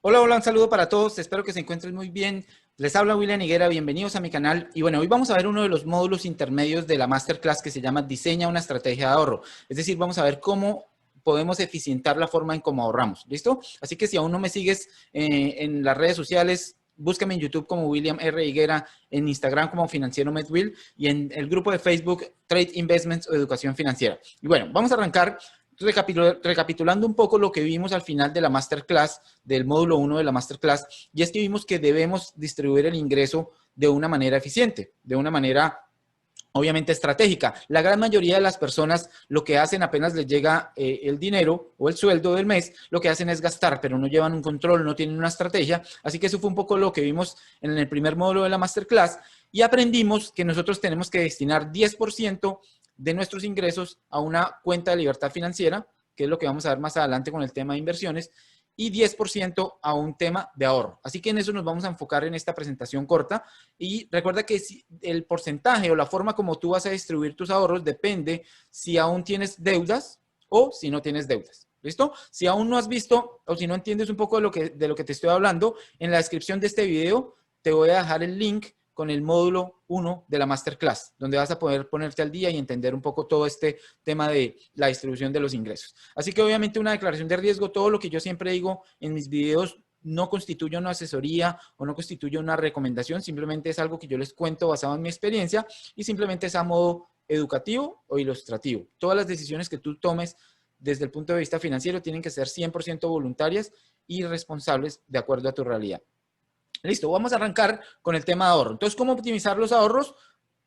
Hola, hola, un saludo para todos, espero que se encuentren muy bien. Les habla William Higuera, bienvenidos a mi canal. Y bueno, hoy vamos a ver uno de los módulos intermedios de la Masterclass que se llama Diseña una estrategia de ahorro. Es decir, vamos a ver cómo podemos eficientar la forma en cómo ahorramos, ¿listo? Así que si aún no me sigues en las redes sociales, búscame en YouTube como William R. Higuera, en Instagram como Financiero Medwill y en el grupo de Facebook Trade Investments o Educación Financiera. Y bueno, vamos a arrancar recapitulando un poco lo que vimos al final de la Masterclass, del módulo 1 de la Masterclass, y es que vimos que debemos distribuir el ingreso de una manera eficiente, de una manera obviamente estratégica. La gran mayoría de las personas lo que hacen apenas les llega el dinero o el sueldo del mes, lo que hacen es gastar, pero no llevan un control, no tienen una estrategia. Así que eso fue un poco lo que vimos en el primer módulo de la Masterclass y aprendimos que nosotros tenemos que destinar 10% de nuestros ingresos a una cuenta de libertad financiera, que es lo que vamos a ver más adelante con el tema de inversiones, y 10% a un tema de ahorro. Así que en eso nos vamos a enfocar en esta presentación corta. Y recuerda que el porcentaje o la forma como tú vas a distribuir tus ahorros depende si aún tienes deudas o si no tienes deudas. ¿Listo? Si aún no has visto o si no entiendes un poco de lo que te estoy hablando, en la descripción de este video te voy a dejar el link con el módulo 1 de la Masterclass, donde vas a poder ponerte al día y entender un poco todo este tema de la distribución de los ingresos. Así que obviamente una declaración de riesgo, todo lo que yo siempre digo en mis videos no constituye una asesoría o no constituye una recomendación, simplemente es algo que yo les cuento basado en mi experiencia y simplemente es a modo educativo o ilustrativo. Todas las decisiones que tú tomes desde el punto de vista financiero tienen que ser 100% voluntarias y responsables de acuerdo a tu realidad. Listo, vamos a arrancar con el tema de ahorro. Entonces, ¿cómo optimizar los ahorros?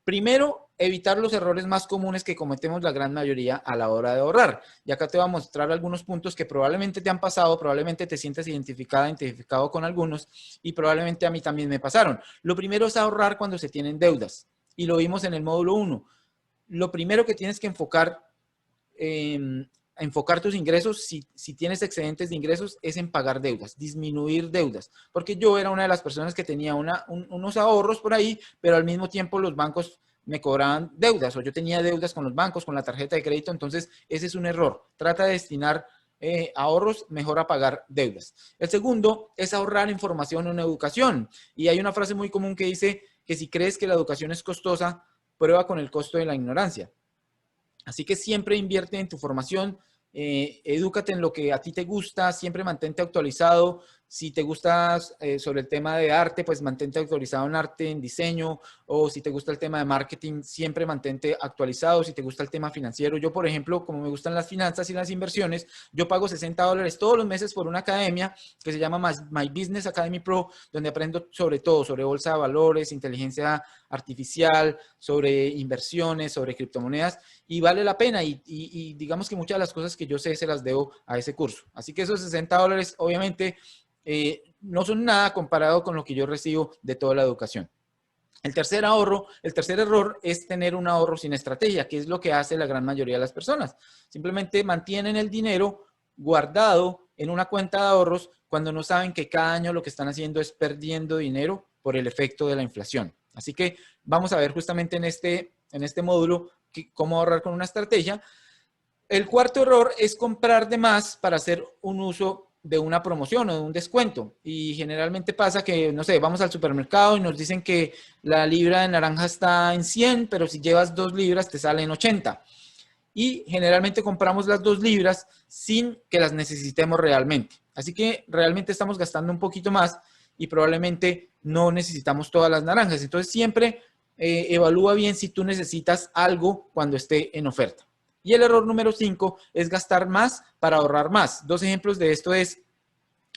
Primero, evitar los errores más comunes que cometemos la gran mayoría a la hora de ahorrar. Y acá te voy a mostrar algunos puntos que probablemente te han pasado, probablemente te sientas identificado con algunos y probablemente a mí también me pasaron. Lo primero es ahorrar cuando se tienen deudas y lo vimos en el módulo 1. Lo primero que tienes que enfocar tus ingresos, si tienes excedentes de ingresos, es en pagar deudas, disminuir deudas. Porque yo era una de las personas que tenía unos ahorros por ahí, pero al mismo tiempo los bancos me cobraban deudas o yo tenía deudas con los bancos, con la tarjeta de crédito. Entonces, ese es un error. Trata de destinar ahorros mejor a pagar deudas. El segundo es ahorrar en formación o en educación. Y hay una frase muy común que dice que si crees que la educación es costosa, prueba con el costo de la ignorancia. Así que siempre invierte en tu formación, edúcate en lo que a ti te gusta, siempre mantente actualizado. Si te gusta sobre el tema de arte, pues mantente actualizado en arte, en diseño, o si te gusta el tema de marketing, siempre mantente actualizado. Si te gusta el tema financiero, yo por ejemplo, como me gustan las finanzas y las inversiones, yo pago $60 todos los meses por una academia que se llama My Business Academy Pro, donde aprendo sobre todo, sobre bolsa de valores, inteligencia artificial, sobre inversiones, sobre criptomonedas, y vale la pena y digamos que muchas de las cosas que yo sé se las debo a ese curso. Así que esos $60 obviamente no son nada comparado con lo que yo recibo de toda la educación. El tercer error es tener un ahorro sin estrategia, que es lo que hace la gran mayoría de las personas. Simplemente mantienen el dinero guardado en una cuenta de ahorros cuando no saben que cada año lo que están haciendo es perdiendo dinero por el efecto de la inflación. Así que vamos a ver justamente en este módulo cómo ahorrar con una estrategia. El cuarto error es comprar de más para hacer un uso de una promoción o de un descuento. Y generalmente pasa que, no sé, vamos al supermercado y nos dicen que la libra de naranja está en 100, pero si llevas 2 libras te sale en 80. Y generalmente compramos las 2 libras sin que las necesitemos realmente. Así que realmente estamos gastando un poquito más y probablemente no necesitamos todas las naranjas. Entonces siempre evalúa bien si tú necesitas algo cuando esté en oferta. Y el error número 5 es gastar más para ahorrar más. 2 ejemplos de esto es,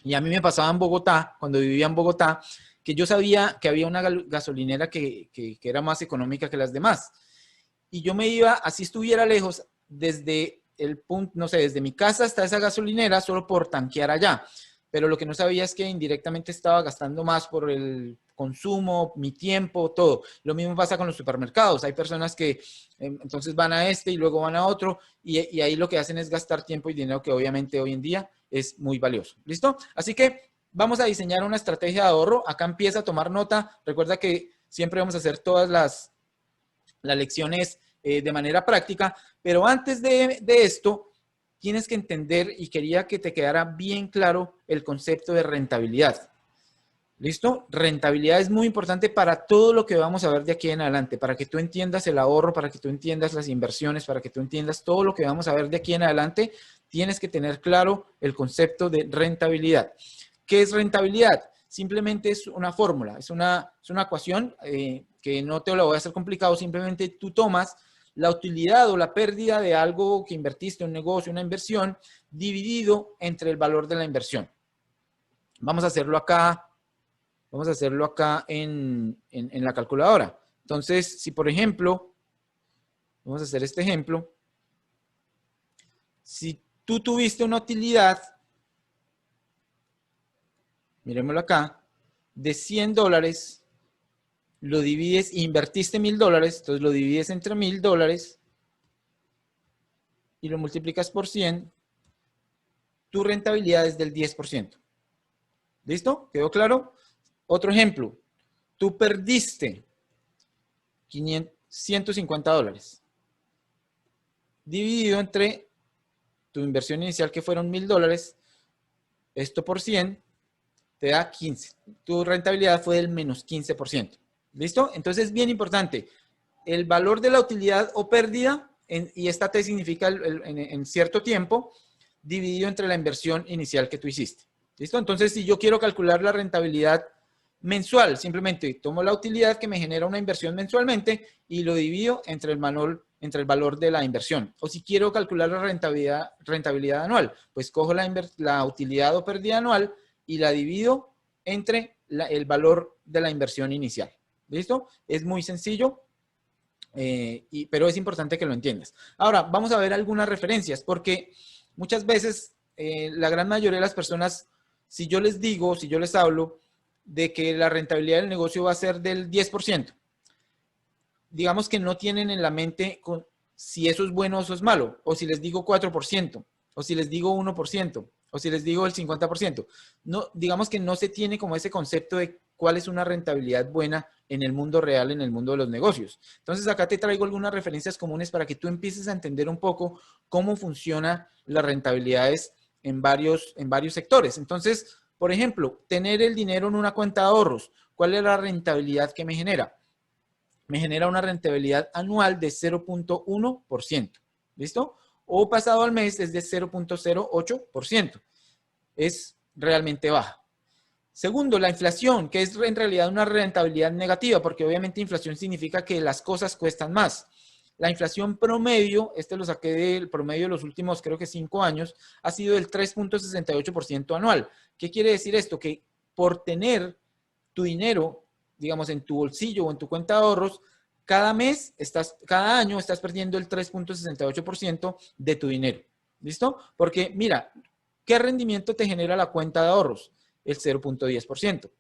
y a mí me pasaba en Bogotá, cuando vivía en Bogotá, que yo sabía que había una gasolinera que era más económica que las demás. Y yo me iba, así estuviera lejos, desde el punto, no sé, desde mi casa hasta esa gasolinera solo por tanquear allá. Pero lo que no sabía es que indirectamente estaba gastando más por el consumo, mi tiempo, todo. Lo mismo pasa con los supermercados. Hay personas que entonces van a este y luego van a otro y ahí lo que hacen es gastar tiempo y dinero que obviamente hoy en día es muy valioso. ¿Listo? Así que vamos a diseñar una estrategia de ahorro. Acá empieza a tomar nota. Recuerda que siempre vamos a hacer todas las lecciones de manera práctica, pero antes de esto, tienes que entender y quería que te quedara bien claro el concepto de rentabilidad. ¿Listo? Rentabilidad es muy importante para todo lo que vamos a ver de aquí en adelante, para que tú entiendas el ahorro, para que tú entiendas las inversiones, para que tú entiendas todo lo que vamos a ver de aquí en adelante, tienes que tener claro el concepto de rentabilidad. ¿Qué es rentabilidad? Simplemente es una fórmula, es una ecuación que no te lo voy a hacer complicado, simplemente tú tomas la utilidad o la pérdida de algo que invertiste, un negocio, una inversión, dividido entre el valor de la inversión. Vamos a hacerlo acá. Vamos a hacerlo acá en la calculadora. Entonces, si por ejemplo, vamos a hacer este ejemplo, si tú tuviste una utilidad, miremoslo acá, de $100, lo divides, invertiste $1000, entonces lo divides entre $1000 y lo multiplicas por 100, tu rentabilidad es del 10%. ¿Listo? ¿Quedó claro? Otro ejemplo, tú perdiste $150 dividido entre tu inversión inicial que fueron $1000, esto por 100 te da 15. Tu rentabilidad fue del menos 15%. ¿Listo? Entonces es bien importante. El valor de la utilidad o pérdida, y esta T significa en cierto tiempo, dividido entre la inversión inicial que tú hiciste. ¿Listo? Entonces, si yo quiero calcular la rentabilidad mensual, simplemente tomo la utilidad que me genera una inversión mensualmente y lo divido entre el valor de la inversión. O si quiero calcular la rentabilidad anual, pues cojo la utilidad o pérdida anual y la divido entre el valor de la inversión inicial. ¿Listo? Es muy sencillo, pero es importante que lo entiendas. Ahora, vamos a ver algunas referencias, porque muchas veces la gran mayoría de las personas, si yo les digo, si yo les hablo de que la rentabilidad del negocio va a ser del 10%, digamos que no tienen en la mente si eso es bueno o eso es malo, o si les digo 4%, o si les digo 1%, o si les digo el 50%. No, digamos que no se tiene como ese concepto de cuál es una rentabilidad buena en el mundo real, en el mundo de los negocios. Entonces acá te traigo algunas referencias comunes para que tú empieces a entender un poco cómo funcionan las rentabilidades en varios sectores. Entonces, por ejemplo, tener el dinero en una cuenta de ahorros. ¿Cuál es la rentabilidad que me genera? Me genera una rentabilidad anual de 0.1%. ¿Listo? O pasado al mes es de 0.08%. Es realmente baja. Segundo, la inflación, que es en realidad una rentabilidad negativa, porque obviamente inflación significa que las cosas cuestan más. La inflación promedio, este lo saqué del promedio de los últimos, creo que 5 años, ha sido del 3.68% anual. ¿Qué quiere decir esto? Que por tener tu dinero, digamos, en tu bolsillo o en tu cuenta de ahorros, cada año estás perdiendo el 3.68% de tu dinero. ¿Listo? Porque mira, ¿qué rendimiento te genera la cuenta de ahorros? El 0.10%.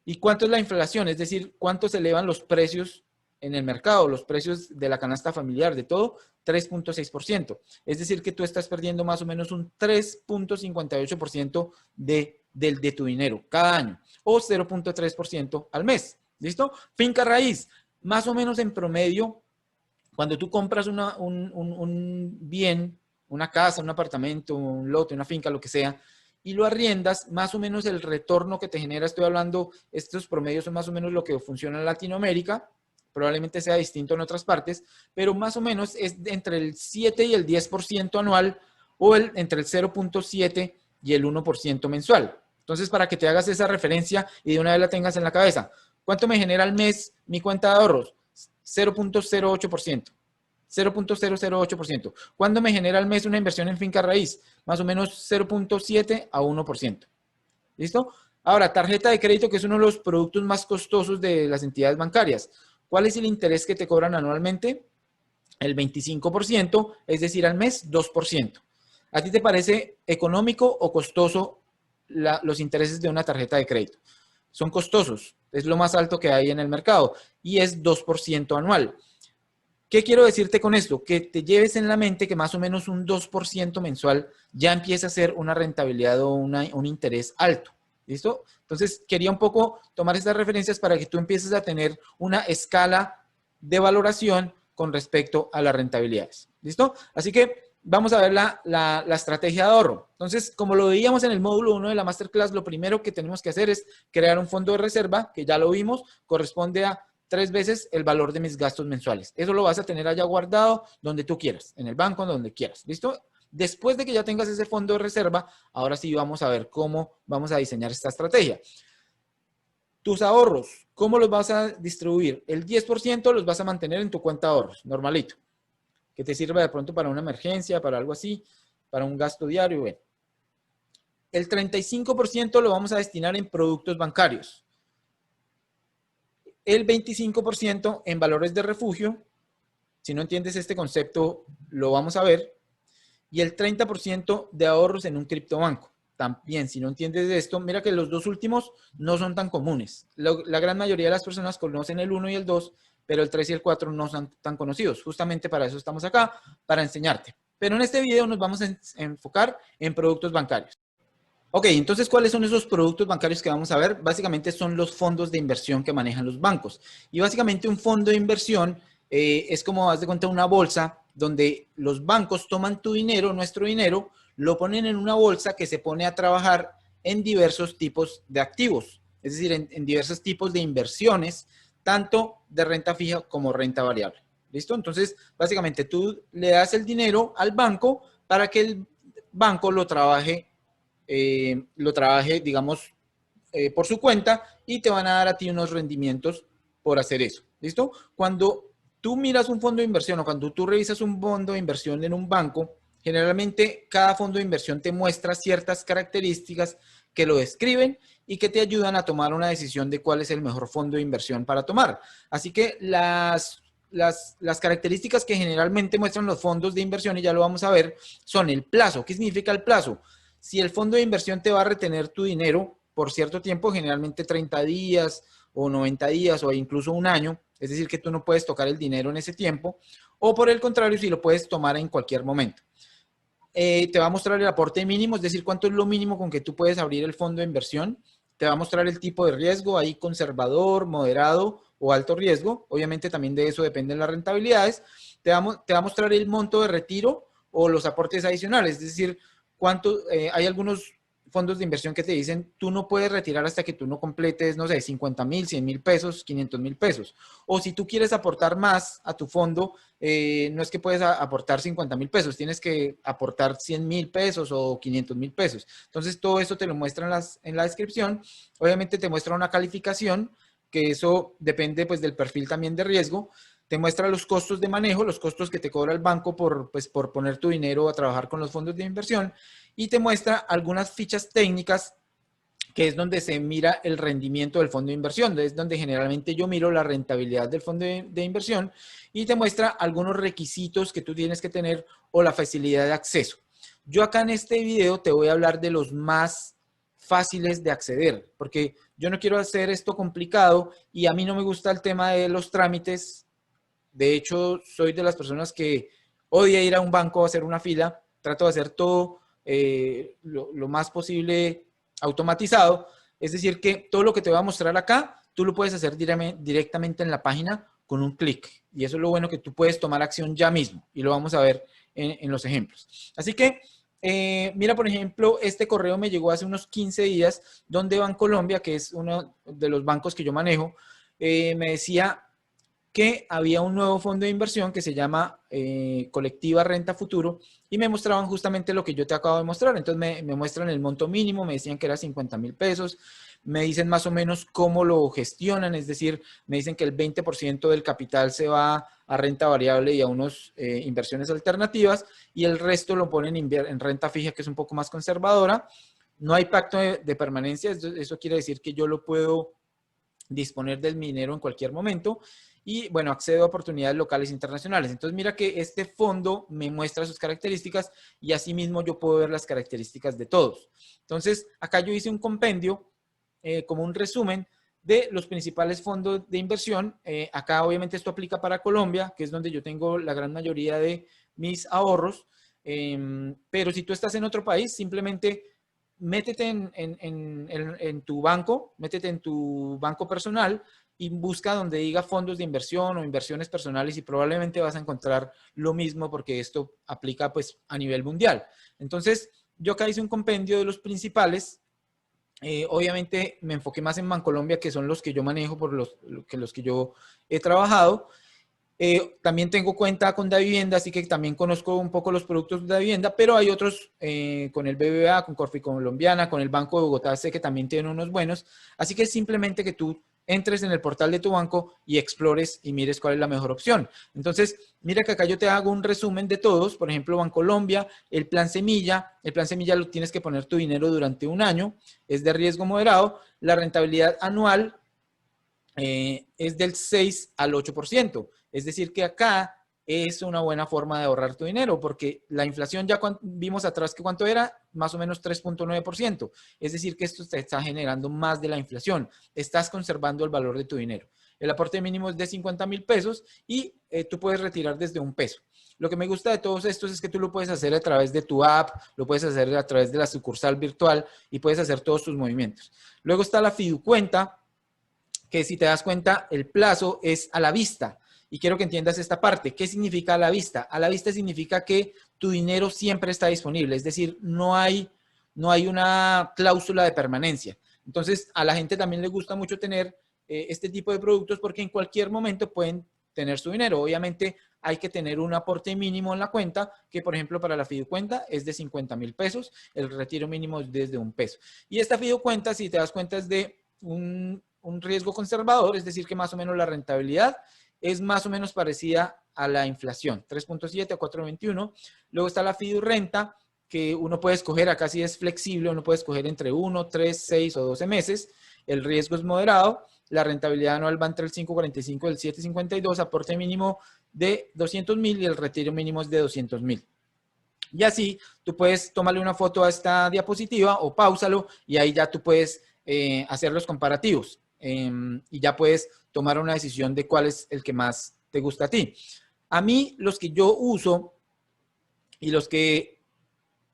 ¿Y cuánto es la inflación? Es decir, ¿cuánto se elevan los precios en el mercado, los precios de la canasta familiar, de todo? 3.6%. Es decir, que tú estás perdiendo más o menos un 3.58% de tu dinero cada año, o 0.3% al mes. ¿Listo? Finca raíz, más o menos en promedio, cuando tú compras un bien, una casa, un apartamento, un lote, una finca, lo que sea, y lo arriendas, más o menos el retorno que te genera, estoy hablando, estos promedios son más o menos lo que funciona en Latinoamérica, probablemente sea distinto en otras partes, pero más o menos es entre el 7 y el 10% anual, o entre el 0.7 y el 1% mensual. Entonces, para que te hagas esa referencia y de una vez la tengas en la cabeza, ¿cuánto me genera al mes mi cuenta de ahorros? 0.08%. 0.008%. ¿Cuándo me genera al mes una inversión en finca raíz? Más o menos 0.7 a 1%. ¿Listo? Ahora, tarjeta de crédito, que es uno de los productos más costosos de las entidades bancarias. ¿Cuál es el interés que te cobran anualmente? El 25%, es decir, al mes 2%. ¿A ti te parece económico o costoso los intereses de una tarjeta de crédito? Son costosos, es lo más alto que hay en el mercado y es 2% anual. ¿Qué quiero decirte con esto? Que te lleves en la mente que más o menos un 2% mensual ya empieza a ser una rentabilidad o un interés alto. ¿Listo? Entonces, quería un poco tomar estas referencias para que tú empieces a tener una escala de valoración con respecto a las rentabilidades. ¿Listo? Así que vamos a ver la estrategia de ahorro. Entonces, como lo veíamos en el módulo 1 de la Masterclass, lo primero que tenemos que hacer es crear un fondo de reserva, que ya lo vimos, corresponde a 3 veces el valor de mis gastos mensuales. Eso lo vas a tener allá guardado donde tú quieras, en el banco, donde quieras. ¿Listo? Después de que ya tengas ese fondo de reserva, ahora sí vamos a ver cómo vamos a diseñar esta estrategia. Tus ahorros, ¿cómo los vas a distribuir? El 10% los vas a mantener en tu cuenta de ahorros, normalito, que te sirva de pronto para una emergencia, para algo así, para un gasto diario. Bueno. El 35% lo vamos a destinar en productos bancarios. El 25% en valores de refugio. Si no entiendes este concepto, lo vamos a ver. Y el 30% de ahorros en un criptobanco. También, si no entiendes esto, mira que los dos últimos no son tan comunes. La gran mayoría de las personas conocen el 1 y el 2, pero el 3 y el 4 no son tan conocidos. Justamente para eso estamos acá, para enseñarte. Pero en este video nos vamos a enfocar en productos bancarios. Ok, entonces, ¿cuáles son esos productos bancarios que vamos a ver? Básicamente son los fondos de inversión que manejan los bancos. Y básicamente un fondo de inversión es como, haz de cuenta, una bolsa donde los bancos toman tu dinero, nuestro dinero, lo ponen en una bolsa que se pone a trabajar en diversos tipos de activos, es decir, en diversos tipos de inversiones, tanto de renta fija como renta variable. ¿Listo? Entonces, básicamente tú le das el dinero al banco para que el banco lo trabaje, digamos, por su cuenta y te van a dar a ti unos rendimientos por hacer eso. ¿Listo? Cuando tú miras un fondo de inversión o cuando tú revisas un fondo de inversión en un banco, generalmente cada fondo de inversión te muestra ciertas características que lo describen y que te ayudan a tomar una decisión de cuál es el mejor fondo de inversión para tomar. Así que las características que generalmente muestran los fondos de inversión, y ya lo vamos a ver, son el plazo. ¿Qué significa el plazo? Si el fondo de inversión te va a retener tu dinero por cierto tiempo, generalmente 30 días o 90 días o incluso un año, es decir, que tú no puedes tocar el dinero en ese tiempo, o por el contrario, si lo puedes tomar en cualquier momento. Te va a mostrar el aporte mínimo, es decir, cuánto es lo mínimo con que tú puedes abrir el fondo de inversión. Te va a mostrar el tipo de riesgo, ahí conservador, moderado o alto riesgo. Obviamente también de eso dependen las rentabilidades. Te va a mostrar el monto de retiro o los aportes adicionales, es decir, hay algunos fondos de inversión que te dicen, tú no puedes retirar hasta que tú no completes, no sé, 50,000, 100,000 pesos, 500,000 pesos. O si tú quieres aportar más a tu fondo, no es que puedes aportar 50,000 pesos, tienes que aportar 100,000 pesos o 500,000 pesos. Entonces, todo eso te lo muestra en la descripción. Obviamente te muestra una calificación, que eso depende pues del perfil también de riesgo. Te muestra los costos de manejo, los costos que te cobra el banco por poner tu dinero a trabajar con los fondos de inversión, y te muestra algunas fichas técnicas, que es donde se mira el rendimiento del fondo de inversión, es donde generalmente yo miro la rentabilidad del fondo de inversión, y te muestra algunos requisitos que tú tienes que tener o la facilidad de acceso. Yo acá en este video te voy a hablar de los más fáciles de acceder, porque yo no quiero hacer esto complicado y a mí no me gusta el tema de los trámites. De hecho, soy de las personas que odia ir a un banco a hacer una fila. Trato de hacer todo lo más posible automatizado. Es decir, que todo lo que te voy a mostrar acá, tú lo puedes hacer directamente en la página con un clic. Y eso es lo bueno, que tú puedes tomar acción ya mismo. Y lo vamos a ver en los ejemplos. Así que, mira, por ejemplo, este correo me llegó hace unos 15 días, donde Bancolombia, que es uno de los bancos que yo manejo, me decía que había un nuevo fondo de inversión que se llama Colectiva Renta Futuro, y me mostraban justamente lo que yo te acabo de mostrar. Entonces me muestran el monto mínimo, me decían que era 50,000 pesos, me dicen más o menos cómo lo gestionan, es decir, me dicen que el 20% del capital se va a renta variable y a unas inversiones alternativas, y el resto lo ponen en renta fija, que es un poco más conservadora. No hay pacto de permanencia, eso quiere decir que yo lo puedo disponer del dinero en cualquier momento. Y bueno, accedo a oportunidades locales e internacionales. Entonces mira que este fondo me muestra sus características, y asimismo yo puedo ver las características de todos. Entonces acá yo hice un compendio, como un resumen de los principales fondos de inversión. Acá obviamente esto aplica para Colombia, que es donde yo tengo la gran mayoría de mis ahorros. Pero si tú estás en otro país, simplemente métete en tu banco, métete en tu banco personal y busca donde diga fondos de inversión o inversiones personales y probablemente vas a encontrar lo mismo porque esto aplica pues a nivel mundial. Entonces, yo acá hice un compendio de los principales. Obviamente me enfoqué más en Bancolombia, que son los que yo manejo, por los que yo he trabajado. También tengo cuenta con Davivienda, así que también conozco un poco los productos de Davivienda, pero hay otros con el BBVA, con Corfi Colombiana, con el Banco de Bogotá, sé que también tienen unos buenos. Así que simplemente que tú entres en el portal de tu banco y explores y mires cuál es la mejor opción. Entonces, mira que acá yo te hago un resumen de todos. Por ejemplo, Bancolombia, el Plan Semilla. El Plan Semilla lo tienes que poner tu dinero durante un año. Es de riesgo moderado. La rentabilidad anual es del 6 al 8%. Es decir, que acá es una buena forma de ahorrar tu dinero, porque la inflación ya vimos atrás que cuánto era, más o menos 3.9%. Es decir, que esto te está generando más de la inflación. Estás conservando el valor de tu dinero. El aporte mínimo es de 50,000 pesos y tú puedes retirar desde $1. Lo que me gusta de todos estos es que tú lo puedes hacer a través de tu app, lo puedes hacer a través de la sucursal virtual y puedes hacer todos tus movimientos. Luego está la Fiducuenta, que si te das cuenta, el plazo es a la vista. Y quiero que entiendas esta parte. ¿Qué significa a la vista? A la vista significa que tu dinero siempre está disponible. Es decir, no hay una cláusula de permanencia. Entonces, a la gente también le gusta mucho tener este tipo de productos porque en cualquier momento pueden tener su dinero. Obviamente, hay que tener un aporte mínimo en la cuenta, que por ejemplo para la Fiducuenta es de 50,000 pesos. El retiro mínimo es desde $1. Y esta Fiducuenta, si te das cuenta, es de un riesgo conservador, es decir, que más o menos la rentabilidad es más o menos parecida a la inflación, 3.7 a 4.21. Luego está la Fidurrenta, que uno puede escoger, acá sí es flexible, uno puede escoger entre 1, 3, 6 o 12 meses. El riesgo es moderado, la rentabilidad anual va entre el 5.45 y el 7.52, aporte mínimo de 200,000 y el retiro mínimo es de 200,000. Y así tú puedes tomarle una foto a esta diapositiva o páusalo y ahí ya tú puedes hacer los comparativos y ya puedes tomar una decisión de cuál es el que más te gusta a ti. A mí, los que yo uso y los que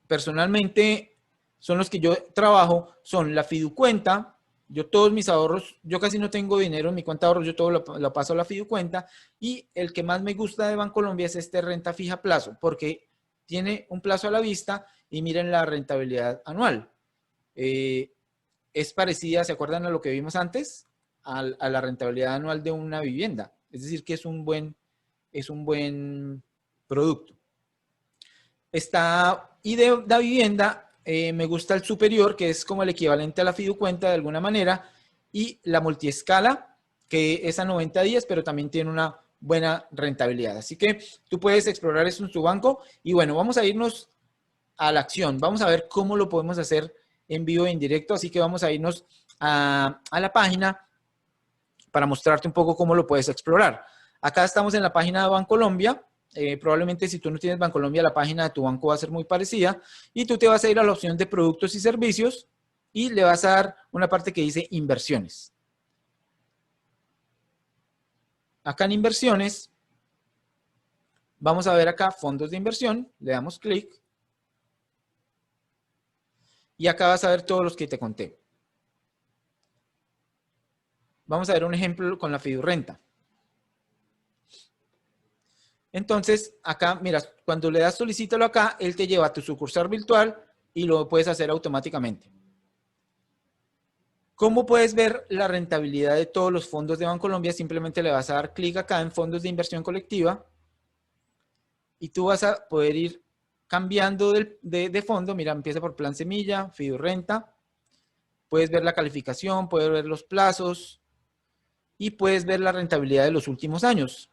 personalmente son los que yo trabajo son la Fiducuenta. Yo todos mis ahorros, yo casi no tengo dinero en mi cuenta de ahorros, yo todo lo paso a la Fiducuenta. Y el que más me gusta de Bancolombia es este renta fija a plazo, porque tiene un plazo a la vista y miren la rentabilidad anual. Es parecida, ¿se acuerdan a lo que vimos antes? A la rentabilidad anual de una vivienda. Es decir, que es un buen producto. Y de la vivienda, me gusta el superior, que es como el equivalente a la Fiducuenta de alguna manera, y la multiescala, que es a 90 días, pero también tiene una buena rentabilidad. Así que tú puedes explorar eso en tu banco. Y bueno, vamos a irnos a la acción. Vamos a ver cómo lo podemos hacer en vivo e en directo. Así que vamos a irnos a la página para mostrarte un poco cómo lo puedes explorar. Acá estamos en la página de Bancolombia. Probablemente si tú no tienes Bancolombia, la página de tu banco va a ser muy parecida. Y tú te vas a ir a la opción de productos y servicios y le vas a dar una parte que dice inversiones. Acá en inversiones, vamos a ver acá fondos de inversión. Le damos clic. Y acá vas a ver todos los que te conté. Vamos a ver un ejemplo con la Fidurrenta. Entonces, acá, mira, cuando le das solicítalo acá, él te lleva a tu sucursal virtual y lo puedes hacer automáticamente. ¿Cómo puedes ver la rentabilidad de todos los fondos de Bancolombia? Simplemente le vas a dar clic acá en fondos de inversión colectiva y tú vas a poder ir cambiando de fondo. Mira, empieza por Plan Semilla, Fidurrenta. Puedes ver la calificación, puedes ver los plazos y puedes ver la rentabilidad de los últimos años.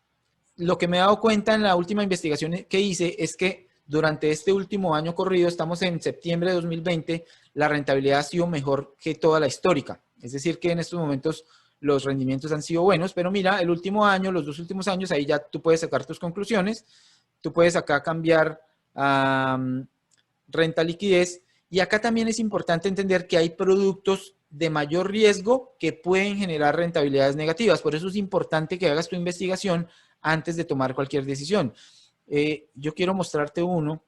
Lo que me he dado cuenta en la última investigación que hice es que durante este último año corrido, estamos en septiembre de 2020, la rentabilidad ha sido mejor que toda la histórica. Es decir, que en estos momentos los rendimientos han sido buenos, pero mira, el último año, los 2 últimos años, ahí ya tú puedes sacar tus conclusiones. Tú puedes acá cambiar a renta liquidez. Y acá también es importante entender que hay productos de mayor riesgo que pueden generar rentabilidades negativas. Por eso es importante que hagas tu investigación antes de tomar cualquier decisión. Yo quiero mostrarte uno.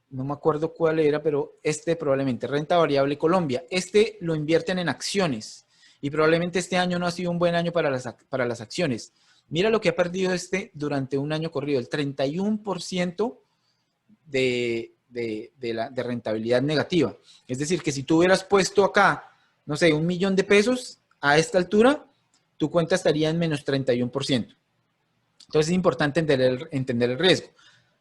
No me acuerdo cuál era, pero este probablemente, renta variable Colombia. Este lo invierten en acciones. y probablemente este año no ha sido un buen año para las acciones. Mira lo que ha perdido durante un año corrido, el 31% de rentabilidad negativa. Es decir, que si tú hubieras puesto acá, no sé, 1 millón de pesos a esta altura, tu cuenta estaría en menos 31%. Entonces es importante entender el riesgo.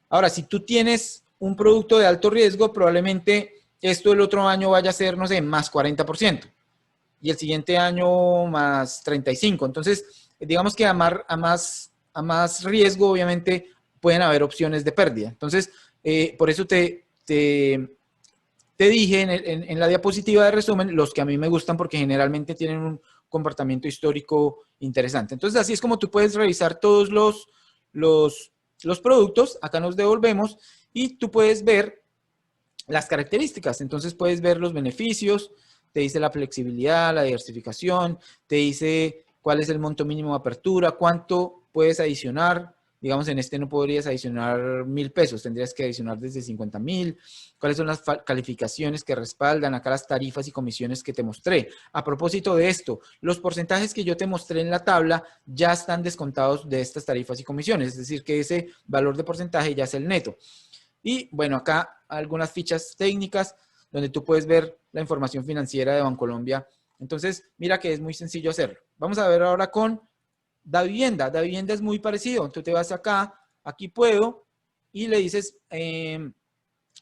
Ahora, si tú tienes un producto de alto riesgo, probablemente esto el otro año vaya a ser, no sé, más 40%. Y el siguiente año más 35%. Entonces, digamos que a más riesgo, obviamente, pueden haber opciones de pérdida. Entonces, por eso te dije en la diapositiva de resumen los que a mí me gustan porque generalmente tienen un comportamiento histórico interesante. Entonces, así es como tú puedes revisar todos los productos. Acá nos devolvemos y tú puedes ver las características. Entonces, puedes ver los beneficios, te dice la flexibilidad, la diversificación, te dice cuál es el monto mínimo de apertura, cuánto puedes adicionar. Digamos, en este no podrías adicionar 1,000 pesos, tendrías que adicionar desde 50,000. ¿Cuáles son las calificaciones que respaldan? Acá las tarifas y comisiones que te mostré. A propósito de esto, los porcentajes que yo te mostré en la tabla ya están descontados de estas tarifas y comisiones, es decir, que ese valor de porcentaje ya es el neto. Y bueno, acá algunas fichas técnicas donde tú puedes ver la información financiera de Bancolombia. Entonces, mira que es muy sencillo hacerlo. Vamos a ver ahora con Davivienda. Davivienda es muy parecido. Tú te vas acá, aquí puedo, y le dices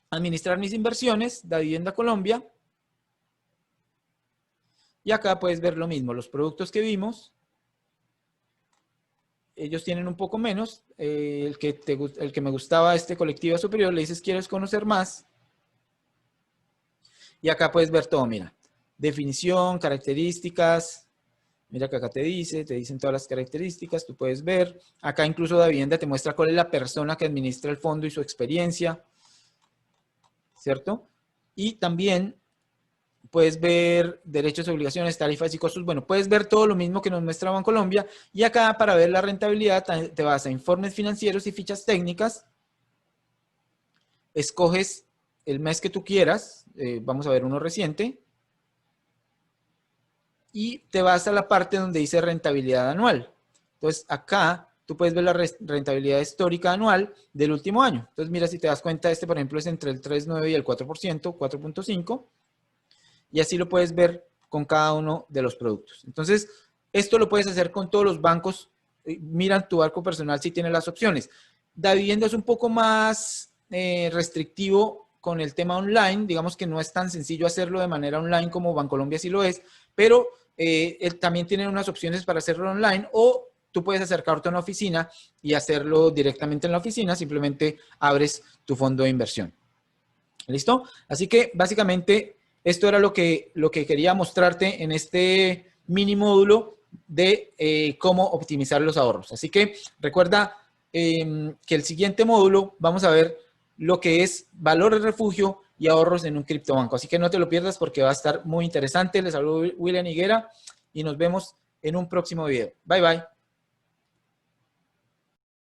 administrar mis inversiones, Davivienda Colombia. Y acá puedes ver lo mismo, los productos que vimos. Ellos tienen un poco menos. El que me gustaba, Colectiva Superior, le dices, ¿quieres conocer más? Y acá puedes ver todo, mira. Definición, características. Mira que acá te dicen todas las características, tú puedes ver. Acá incluso Davivienda te muestra cuál es la persona que administra el fondo y su experiencia, ¿cierto? Y también puedes ver derechos, obligaciones, tarifas y costos. Bueno, puedes ver todo lo mismo que nos muestra Bancolombia. Y acá para ver la rentabilidad te vas a informes financieros y fichas técnicas. Escoges el mes que tú quieras. Vamos a ver uno reciente. Y te vas a la parte donde dice rentabilidad anual. Entonces, acá tú puedes ver la rentabilidad histórica anual del último año. Entonces, mira, si te das cuenta, por ejemplo, es entre el 3,9 y el 4%, 4.5%. Y así lo puedes ver con cada uno de los productos. Entonces, esto lo puedes hacer con todos los bancos. Mira tu banco personal si tiene las opciones. Davivienda es un poco más restrictivo con el tema online. Digamos que no es tan sencillo hacerlo de manera online como Bancolombia sí lo es, pero él también tiene unas opciones para hacerlo online, o tú puedes acercarte a una oficina y hacerlo directamente en la oficina. Simplemente abres tu fondo de inversión. ¿Listo? Así que básicamente esto era lo que quería mostrarte en este mini módulo de cómo optimizar los ahorros. Así que recuerda que el siguiente módulo vamos a ver lo que es valores refugio y ahorros en un criptobanco. Así que no te lo pierdas porque va a estar muy interesante. Les saludo William Higuera y nos vemos en un próximo video. Bye, bye.